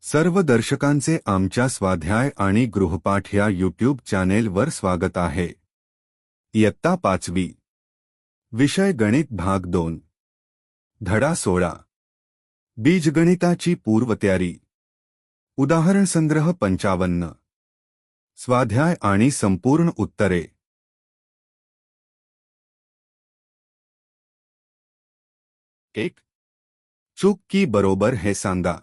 सर्व दर्शकांचे आमच्या स्वाध्याय आणि गृहपाठ या यूट्यूब चॅनेलवर स्वागत आहे। इयत्ता 5वी विषय गणित भाग 2 धडा 16 बीजगणिताची पूर्वतयारी उदाहरण संग्रह 55 स्वाध्याय आणि संपूर्ण उत्तरे 1 चूक की बरोबर हे सांगा।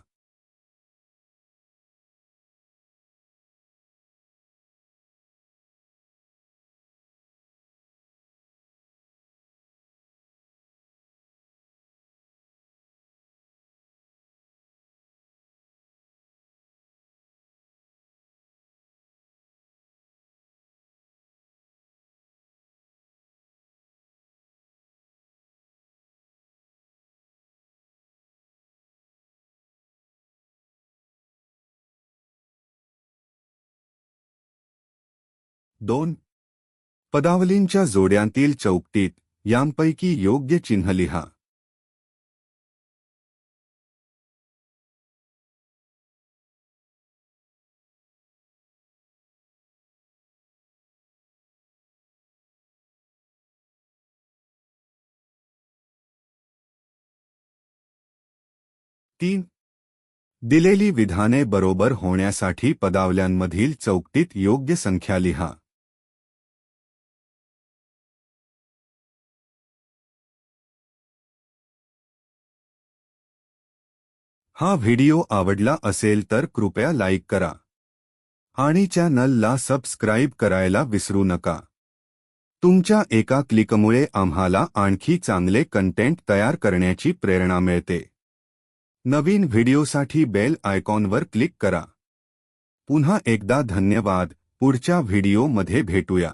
दोन पदावलींच्या जोड्यांतील चौकटीत यांपैकी योग्य चिन्ह लिहा। तीन दिलेली विधाने बरोबर होण्यासाठी पदावल्यांमधील चौकटीत योग्य संख्या लिहा। हा व्हिडिओ आवडला असेल तर कृपया लाईक करा आणि चॅनलला सबस्क्राईब करायला विसरू नका। तुमच्या एका क्लिकमुळे आम्हाला आणखी चांगले कंटेंट तयार करण्याची प्रेरणा मिळते। नवीन व्हिडिओसाठी बेल आयकॉनवर क्लिक करा। पुन्हा एकदा धन्यवाद। पुढच्या व्हिडिओमध्ये भेटूया।